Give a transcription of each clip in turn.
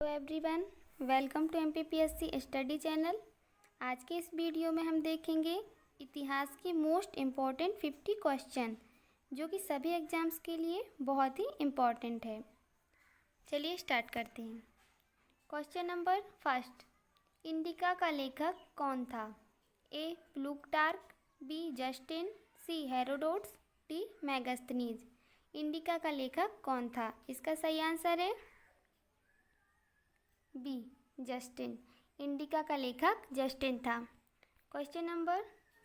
Hello everyone, welcome to MPPSC study channel. आज के इस वीडियो में हम देखेंगे इतिहास के मोस्ट इम्पॉर्टेंट 50 क्वेश्चन जो कि सभी एग्जाम्स के लिए बहुत ही इम्पॉर्टेंट है। चलिए स्टार्ट करते हैं। क्वेश्चन नंबर फर्स्ट, इंडिका का लेखक कौन था? ए प्लूटार्क, बी जस्टिन, सी हेरोडोट्स, डी मैगस्थनीज। इंडिका का लेखक कौन था? इसका सही आंसर है बी जस्टिन। इंडिका का लेखक जस्टिन था। क्वेश्चन नंबर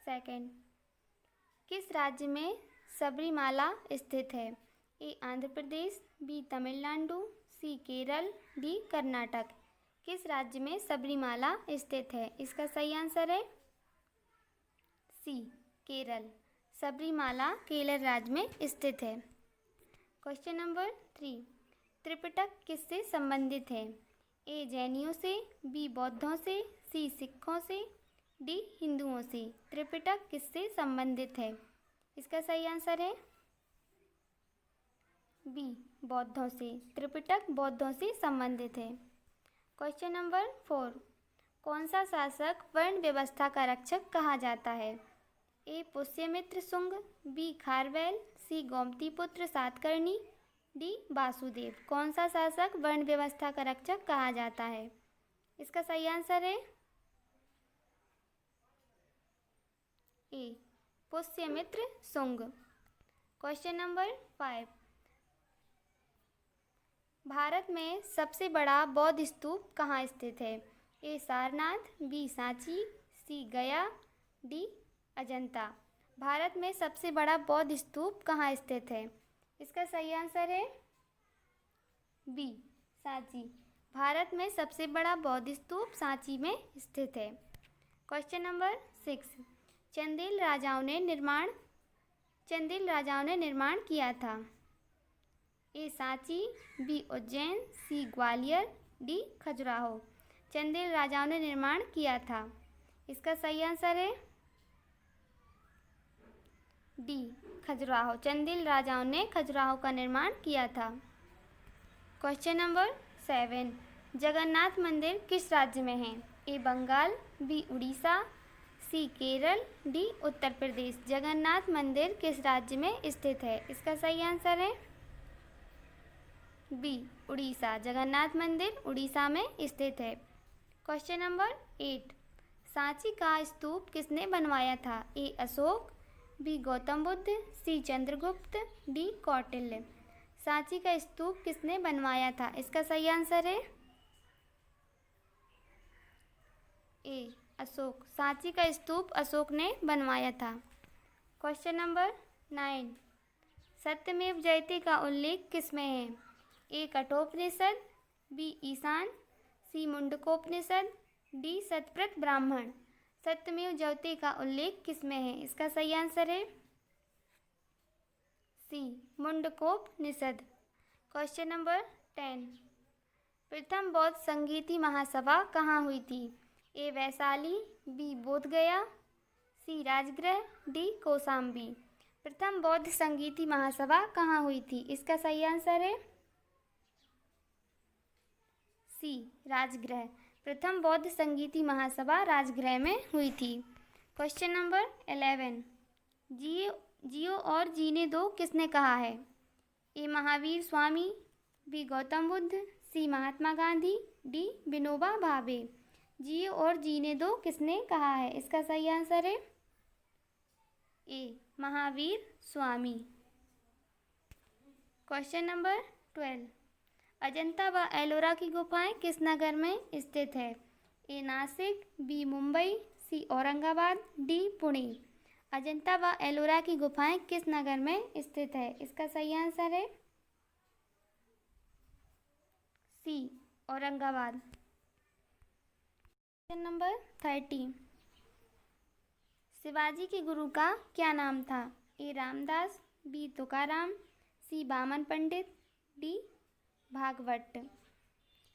सेकंड, किस राज्य में सबरीमाला स्थित है? ए आंध्र प्रदेश, बी तमिलनाडु, सी केरल, डी कर्नाटक। किस राज्य में सबरीमाला स्थित है? इसका सही आंसर है सी केरल। सबरीमाला केरल राज्य में स्थित है। क्वेश्चन नंबर 3, त्रिपिटक किससे संबंधित है? ए जैनियों से, बी बौद्धों से, सी सिखों से, डी हिंदुओं से। त्रिपिटक किससे संबंधित है? इसका सही आंसर है बी बौद्धों से। त्रिपिटक बौद्धों से संबंधित है। क्वेश्चन नंबर 4, कौन सा शासक वर्ण व्यवस्था का रक्षक कहा जाता है? ए पुष्यमित्र शुंग, बी खारवेल, सी गोमतीपुत्र सातकर्णी, डी वासुदेव। कौन सा शासक वर्ण व्यवस्था का रक्षक कहा जाता है? इसका सही आंसर है ए पुष्यमित्र शुंग। क्वेश्चन नंबर 5, भारत में सबसे बड़ा बौद्ध स्तूप कहाँ स्थित है? ए सारनाथ, बी सांची, सी गया, डी अजंता। भारत में सबसे बड़ा बौद्ध स्तूप कहाँ स्थित है? इसका सही आंसर है बी सांची। भारत में सबसे बड़ा बौद्ध स्तूप सांची में स्थित है। क्वेश्चन नंबर 6, चंदेल राजाओं ने निर्माण किया था? ए सांची, बी उज्जैन, सी ग्वालियर, डी खजुराहो। चंदेल राजाओं ने निर्माण किया था। इसका सही आंसर है डी खजुराहो। चंदेल राजाओं ने खजुराहो का निर्माण किया था। क्वेश्चन नंबर 7, जगन्नाथ मंदिर किस राज्य में है? ए बंगाल, बी उड़ीसा, सी केरल, डी उत्तर प्रदेश। जगन्नाथ मंदिर किस राज्य में स्थित है? इसका सही आंसर है बी उड़ीसा। जगन्नाथ मंदिर उड़ीसा में स्थित है। क्वेश्चन नंबर 8, सांची का स्तूप किसने बनवाया था? ए अशोक, बी गौतम बुद्ध, सी चंद्रगुप्त, डी कौटिल्य। सांची का स्तूप किसने बनवाया था? इसका सही आंसर है ए अशोक। सांची का स्तूप अशोक ने बनवाया था। क्वेश्चन नंबर 9, सत्यमेव जयते का उल्लेख किसमें है? ए कठोपनिषद, बी ईशान, सी मुंडकोपनिषद, डी सतपृत ब्राह्मण। सत्यमेव जयते का उल्लेख किसमें है? इसका सही आंसर है सी मुंडकोपनिषद। क्वेश्चन नंबर 10, प्रथम बौद्ध संगीति महासभा कहाँ हुई थी? ए वैशाली, बी बोधगया, सी राजगृह, डी कौशाम्बी। प्रथम बौद्ध संगीति महासभा कहाँ हुई थी? इसका सही आंसर है सी राजगृह। प्रथम बौद्ध संगीति महासभा राजगृह में हुई थी। क्वेश्चन नंबर 11, जियो और जीने दो किसने कहा है? ए महावीर स्वामी, बी गौतम बुद्ध, सी महात्मा गांधी, डी विनोबा भावे। जियो और जीने दो किसने कहा है? इसका सही आंसर है ए महावीर स्वामी। क्वेश्चन नंबर 12, अजंता व एलोरा की गुफाएं किस नगर में स्थित है? ए नासिक, बी मुंबई, सी औरंगाबाद, डी पुणे। अजंता व एलोरा की गुफाएं किस नगर में स्थित है? इसका सही आंसर है सी औरंगाबाद। क्वेश्चन नंबर 30, शिवाजी के गुरु का क्या नाम था? ए रामदास, बी तुकाराम, सी बामन पंडित, डी भागवत।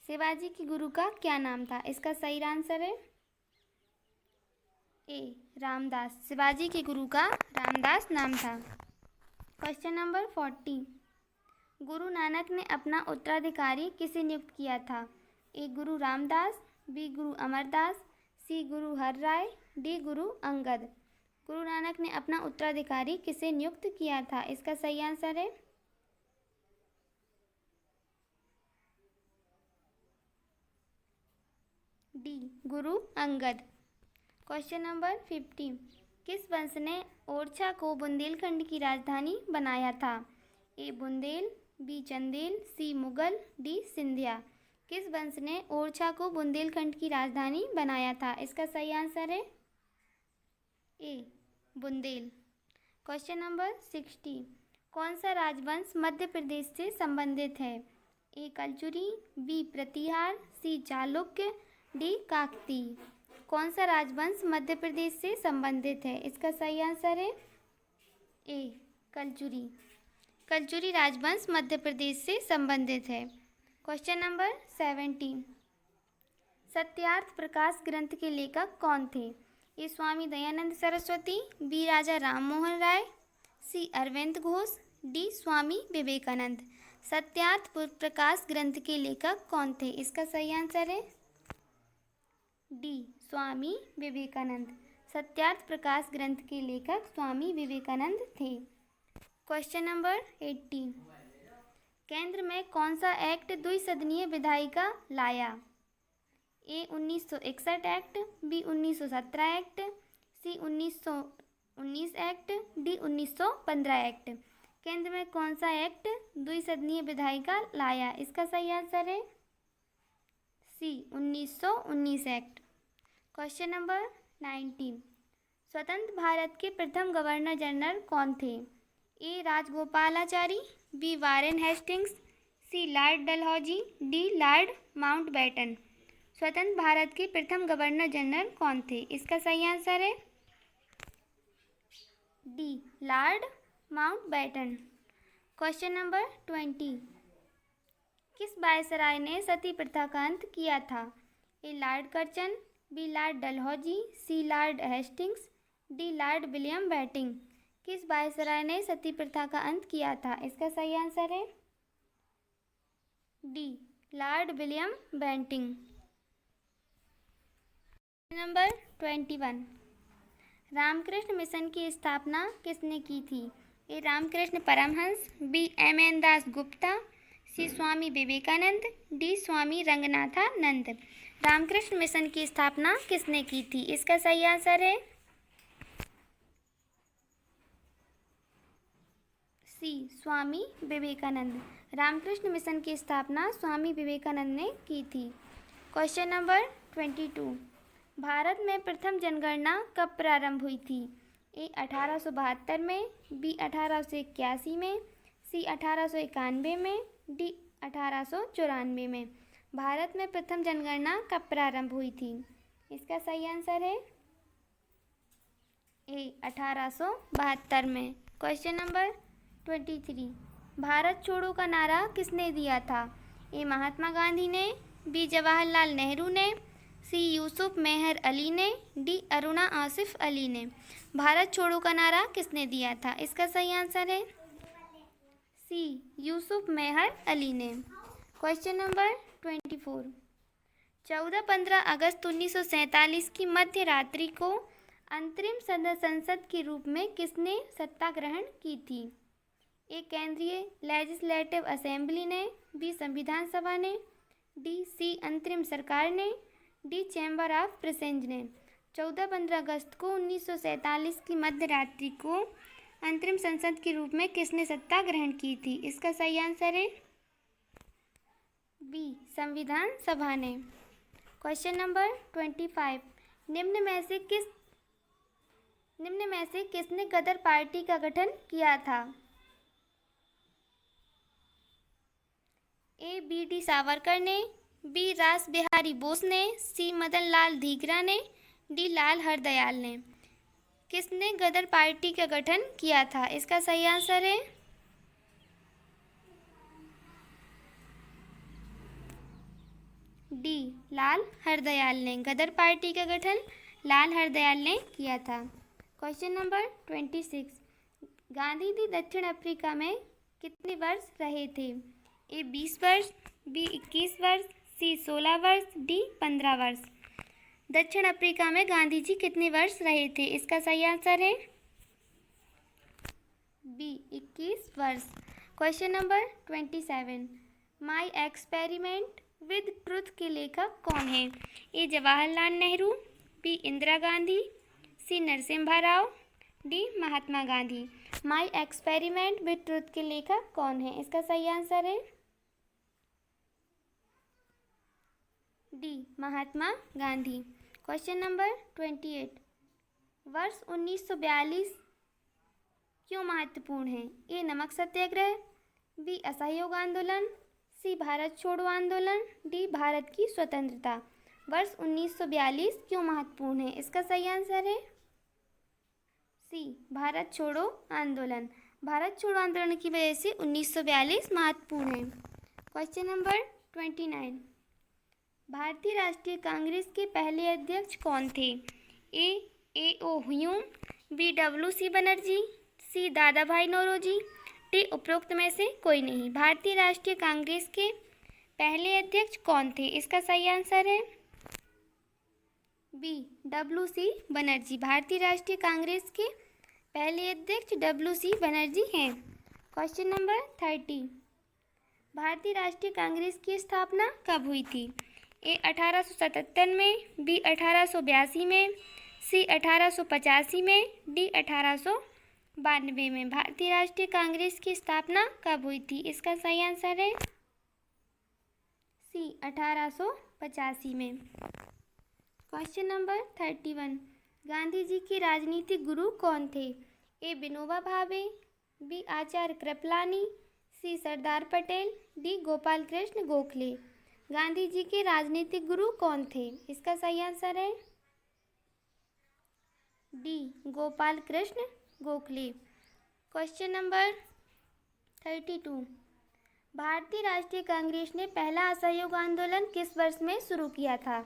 शिवाजी के गुरु का क्या नाम था? इसका सही आंसर है ए रामदास। शिवाजी के गुरु का रामदास नाम था। क्वेश्चन नंबर 40, गुरु नानक ने अपना उत्तराधिकारी किसे नियुक्त किया था? ए गुरु रामदास, बी गुरु अमरदास, सी गुरु हरराय, डी गुरु अंगद। गुरु नानक ने अपना उत्तराधिकारी किसे नियुक्त किया था? इसका सही आंसर है D Guru Angad. Question number 50, किस वंश ने ओरछा को बुंदेलखंड की राजधानी बनाया था? ए बुंदेल, बी चंदेल, सी मुगल, डी सिंधिया। किस वंश ने ओरछा को बुंदेलखंड की राजधानी बनाया था? इसका सही आंसर है ए बुंदेल। क्वेश्चन नंबर 60, कौन सा राजवंश मध्य प्रदेश से संबंधित है? ए कलचुरी, बी प्रतिहार, सी चालुक्य, डी काकतीय। कौन सा राजवंश मध्य प्रदेश से संबंधित है? इसका सही आंसर है ए कलचुरी। कलचुरी राजवंश मध्य प्रदेश से संबंधित है। क्वेश्चन नंबर 70, सत्यार्थ प्रकाश ग्रंथ के लेखक कौन थे? ए स्वामी दयानंद सरस्वती, बी राजा राममोहन राय, सी अरविंद घोष, डी स्वामी विवेकानंद। सत्यार्थ प्रकाश ग्रंथ के लेखक कौन थे? इसका सही आंसर है डी स्वामी विवेकानंद। सत्यार्थ प्रकाश ग्रंथ के लेखक स्वामी विवेकानंद थे। क्वेश्चन नंबर 80, केंद्र में कौन सा एक्ट द्विसदनीय विधायिका लाया? ए 1961 एक्ट, बी 1917 एक्ट, सी 1919 एक्ट, डी 1915 एक्ट। केंद्र में कौन सा एक्ट द्विसदनीय विधायिका लाया? इसका सही आंसर है सी 1919 एक्ट। क्वेश्चन नंबर 90, स्वतंत्र भारत के प्रथम गवर्नर जनरल कौन थे? A Rajagopalachari, B Warren Hastings, C Lord Dalhousie, D Lord Mountbatten. स्वतंत्र भारत के प्रथम गवर्नर जनरल कौन थे? इसका सही आंसर है D Lord Mountbatten. Question number 20, किस वायसराय ने सती प्रथा का अंत किया था? A Lord Curzon, B Lord Dalhousie, C Lord Hastings, D Lord William Bentinck. किस वायसराय ने सती प्रथा का अंत किया था? इसका सही आंसर है D Lord William Bentinck. Number 21, Ramakrishna mission की स्थापना किसने की थी? A Ramakrishna Paramahansa, B M N. Das Gupta, C Swami Vivekananda, D Swami Ranganathananda. Ramakrishna mission की स्थापना किसने की थी? इसका सही आंसर है सी स्वामी विवेकानंद। रामकृष्ण मिशन की स्थापना स्वामी विवेकानंद ने की थी। क्वेश्चन नंबर 22, भारत में प्रथम जनगणना कब प्रारंभ हुई थी? ए 1872 में, बी 1881 में, सी 1891 में, डी 1894 में। भारत में प्रथम जनगणना कब प्रारंभ हुई थी? इसका सही आंसर है ए 1872 में। क्वेश्चन नंबर 23, भारत छोड़ो का नारा किसने दिया था? ए महात्मा गांधी ने, बी जवाहरलाल नेहरू ने, सी यूसुफ मेहर अली ने, डी अरुणा आसिफ अली ने। भारत छोड़ो का नारा किसने दिया था? इसका सही आंसर है सी यूसुफ मेहर अली ने। क्वेश्चन नंबर 24, 14-15 अगस्त 1947 की मध्य रात्रि को अंतरिम संसद के रूप में किसने सत्ता ग्रहण की थी? ए केंद्रीय लेजिस्लेटिव असेंबली ने, बी संविधान सभा ने, डी सी अंतरिम सरकार ने, डी चैम्बर ऑफ प्रेसेंज ने। 14-15 अगस्त को 1947 की मध्य रात्रि को अंतरिम संसद के रूप में किसने सत्ता ग्रहण की थी? इसका सही आंसर है बी संविधान सभा ने। क्वेश्चन नंबर 25, निम्न में से किसने गदर पार्टी का गठन किया था? ए बी डी सावरकर ने, बी रास बिहारी बोस ने, सी मदन लाल धीगरा ने, डी लाल हरदयाल ने। किसने गदर पार्टी का गठन किया था? इसका सही आंसर है डी लाल हरदयाल ने। गदर पार्टी का गठन लाल हरदयाल ने किया था। क्वेश्चन नंबर 26, गांधी जी दक्षिण अफ्रीका में कितने वर्ष रहे थे? ए 20 वर्ष, बी 21 वर्ष, सी 16 वर्ष, डी 15 वर्ष। दक्षिण अफ्रीका में गांधी जी कितने वर्ष रहे थे? इसका सही आंसर है बी 21 वर्ष। Question number 27, my experiment with truth के लेखक कौन है? A Jawaharlal Nehru, B Indira Gandhi, C Narasimha Rao, D Mahatma Gandhi. My experiment with truth के लेखक कौन है? इसका सही आंसर है D Mahatma Gandhi. Question number 28, वर्ष 1942 क्यों महत्वपूर्ण है? ए नमक सत्याग्रह, बी असहयोग आंदोलन, सी भारत छोड़ो आंदोलन, डी भारत की स्वतंत्रता। वर्ष 1942 क्यों महत्वपूर्ण है? इसका सही आंसर है सी भारत छोड़ो आंदोलन। भारत छोड़ो आंदोलन की वजह से 1942 महत्वपूर्ण है। क्वेश्चन नंबर 29, भारतीय राष्ट्रीय कांग्रेस के पहले अध्यक्ष कौन थे? ए ओ ह्यूम, बी डब्ल्यू.सी. बनर्जी, सी दादा भाई नौरोजी, डी उपरोक्त में से कोई नहीं। भारतीय राष्ट्रीय कांग्रेस के पहले अध्यक्ष कौन थे? इसका सही आंसर है बी डब्ल्यू.सी. बनर्जी। भारतीय राष्ट्रीय कांग्रेस के पहले अध्यक्ष डब्ल्यू.सी. बनर्जी हैं। क्वेश्चन नंबर 30, भारतीय राष्ट्रीय कांग्रेस की स्थापना कब हुई थी? ए 1877 में, बी 1882 में, सी 1885 में, डी 1892 में। भारतीय राष्ट्रीय कांग्रेस की स्थापना कब हुई थी? इसका सही आंसर है सी 1885 में। क्वेश्चन नंबर 31, गांधी जी के राजनीतिक गुरु कौन थे? ए विनोबा भावे, बी आचार्य कृपलानी, सी सरदार पटेल, डी गोपाल कृष्ण गोखले। गांधी जी के राजनीतिक गुरु कौन थे? इसका सही आंसर है D Gopal Krishna Gokhale. Question number 32, भारतीय राष्ट्रीय कांग्रेस ने पहला असहयोग आंदोलन किस वर्ष में शुरू किया था?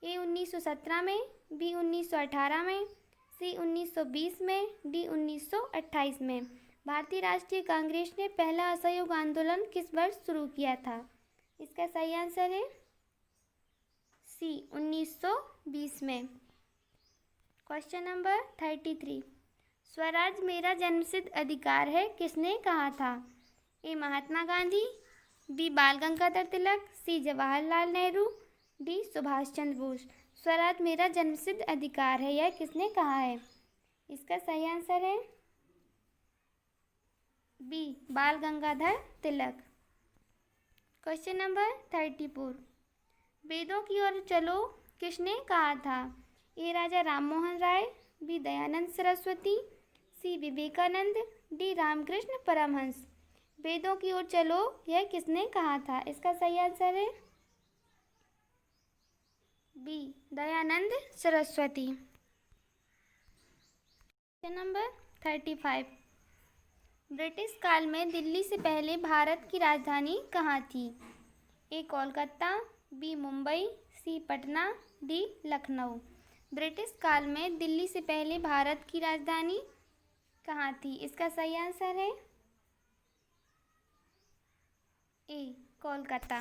ए 1917 में, बी 1918 में, सी 1920 में, डी 1928 में। भारतीय राष्ट्रीय कांग्रेस ने पहला असहयोग आंदोलन किस वर्ष शुरू किया था? इसका सही आंसर है सी 1920 में। क्वेश्चन नंबर 33, स्वराज मेरा जन्मसिद्ध अधिकार है किसने कहा था? ए महात्मा गांधी, बी बाल गंगाधर तिलक, सी जवाहरलाल नेहरू, डी सुभाष चंद्र बोस। स्वराज मेरा जन्मसिद्ध अधिकार है, यह किसने कहा है? इसका सही आंसर है बी बाल गंगाधर तिलक। क्वेश्चन नंबर 34, वेदों की ओर चलो किसने कहा था? ए राजा राममोहन राय, बी दयानंद सरस्वती, सी विवेकानंद, डी रामकृष्ण परमहंस। वेदों की ओर चलो यह किसने कहा था? इसका सही आंसर है B Dayanand Saraswati. Question number 35, British काल में दिल्ली से पहले भारत की राजधानी कहाँ थी? ए कोलकाता, बी मुंबई, सी पटना, डी लखनऊ। ब्रिटिश काल में दिल्ली से पहले भारत की राजधानी कहाँ थी? इसका सही आंसर है ए कोलकाता।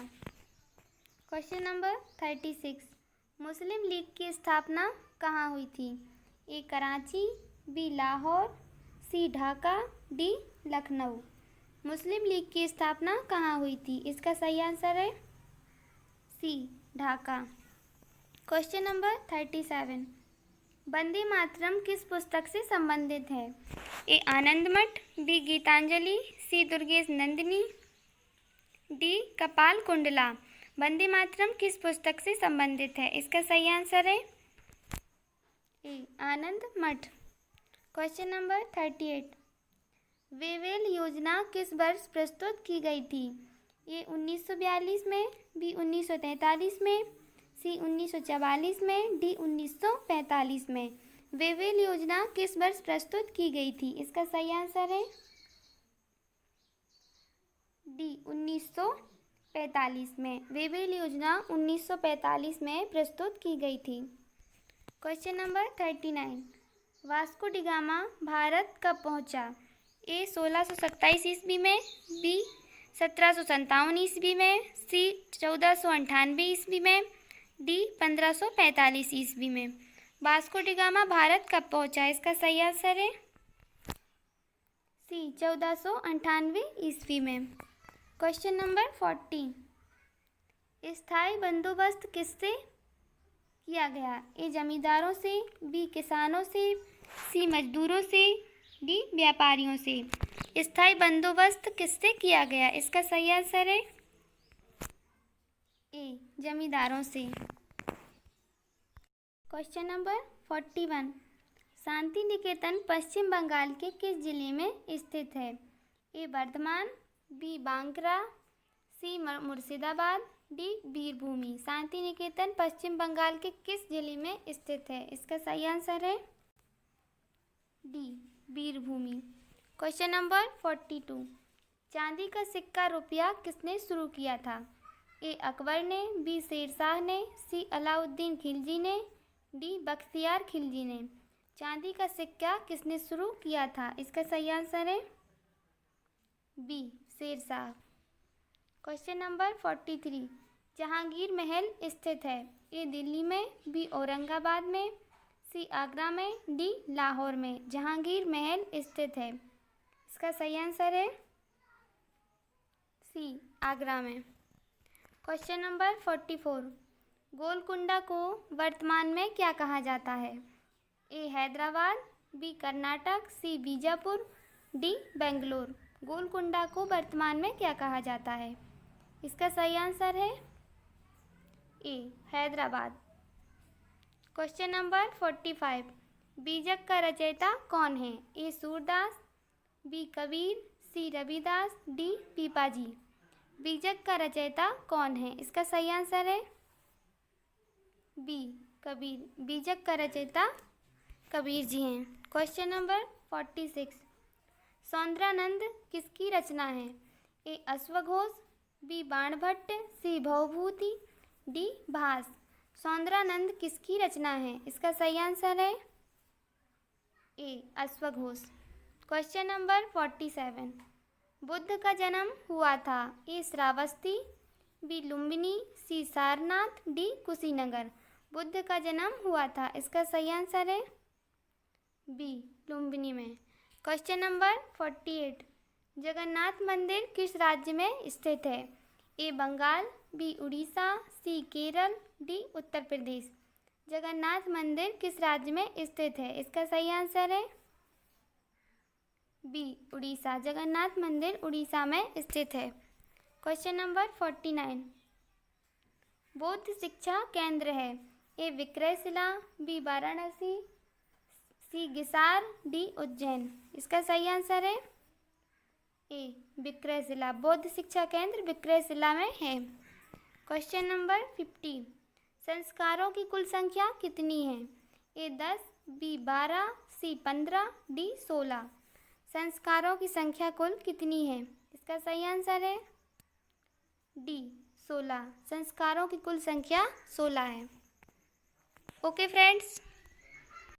क्वेश्चन नंबर 36, मुस्लिम लीग की स्थापना कहाँ हुई थी? ए कराची, बी लाहौर, सी ढाका, डी लखनऊ। मुस्लिम लीग की स्थापना कहाँ हुई थी? इसका सही आंसर है सी ढाका। क्वेश्चन नंबर 37, वंदे मातरम किस पुस्तक से संबंधित है? ए आनंद मठ, बी गीतांजलि, सी दुर्गेश नंदिनी, डी कपाल कुंडला। वंदे मातरम किस पुस्तक से संबंधित है? इसका सही आंसर है ए आनंद मठ। क्वेश्चन नंबर 38, वेवेल योजना किस वर्ष प्रस्तुत की गई थी? ए 1942 में, बी 1943 में, सी 1944 में, डी 1945 में। वेवेल योजना किस वर्ष प्रस्तुत की गई थी? इसका सही आंसर है डी 1945 में। वेवेल योजना 1945 में प्रस्तुत की गई थी। Question number 39, Vasco D gamma Bharat कब पहुंचा? ए 1627 ईस्वी में, बी 1757 ईस्वी में, सी 1498 ईस्वी में, डी 1545 ईस्वी में। वास्को डी गामा भारत कब पहुंचा? इसका सही आंसर है सी 1498 ईस्वी में। क्वेश्चन नंबर 40, स्थायी बंदोबस्त किससे किया गया? ए जमींदारों से, बी किसानों से, सी मजदूरों से, डी व्यापारियों से। स्थायी बंदोबस्त किससे किया गया? इसका सही आंसर है ए जमींदारों से। क्वेश्चन नंबर 41, शांति निकेतन पश्चिम बंगाल के किस जिले में स्थित है? ए बर्धमान, बी बांक्रा, सी मुर्शिदाबाद, डी बीरभूमी। शांति निकेतन पश्चिम बंगाल के किस जिले में स्थित है? इसका सही आंसर है डी बीरभूमी। क्वेश्चन नंबर 42, चांदी का सिक्का रुपया किसने शुरू किया था? ए अकबर ने, बी शेरशाह ने, सी अलाउद्दीन खिलजी ने, डी बख्तियार खिलजी ने। चांदी का सिक्का किसने शुरू किया था? इसका सही आंसर है B Sher Shah. Question number 43, Jahangir Mahal स्थित है? ए दिल्ली में, बी औरंगाबाद में, सी आगरा में, डी लाहौर में। जहांगीर महल स्थित है, इसका सही आंसर है सी आगरा में। क्वेश्चन नंबर 44, गोलकुंडा को वर्तमान में क्या कहा जाता है? ए हैदराबाद, बी कर्नाटक, सी बीजापुर, डी बेंगलोर। गोलकुंडा को वर्तमान में क्या कहा जाता है? इसका सही आंसर है ए हैदराबाद। क्वेश्चन नंबर 45, बीजक का रचयिता कौन है? ए सूरदास, बी कबीर, सी रविदास, डी पीपाजी। बीजक का रचयिता कौन है? इसका सही आंसर है बी कबीर। बीजक का रचयिता कबीर जी हैं। क्वेश्चन नंबर 46, सौंदरानंद किसकी रचना है? ए अश्वघोष, बी बाणभट्ट, सी भवभूति, डी भास। सौंदरानंद किसकी रचना है? इसका सही आंसर है ए अश्वघोष। क्वेश्चन नंबर 47, बुद्ध का जन्म हुआ था? ए श्रावस्ती, बी लुम्बिनी, सी सारनाथ, डी कुशीनगर। बुद्ध का जन्म हुआ था, इसका सही आंसर है बी लुम्बिनी में। क्वेश्चन नंबर 48, जगन्नाथ मंदिर किस राज्य में स्थित है? ए बंगाल, बी उड़ीसा, सी केरल, डी उत्तर प्रदेश। जगन्नाथ मंदिर किस राज्य में स्थित है? इसका सही आंसर है बी उड़ीसा। जगन्नाथ मंदिर उड़ीसा में स्थित है। क्वेश्चन नंबर 49, बौद्ध शिक्षा केंद्र है? ए विक्रयशिला, बी वाराणसी, सी गिसार, डी उज्जैन। इसका सही आंसर है ए विक्रयशिला। बौद्ध शिक्षा केंद्र विक्रयशिला में है। क्वेश्चन नंबर 50, संस्कारों की कुल संख्या कितनी है? ए 10, बी 12, सी 15, डी 16। संस्कारों की संख्या कुल कितनी है? इसका सही आंसर है डी 16। संस्कारों की कुल संख्या 16 है। Okay friends.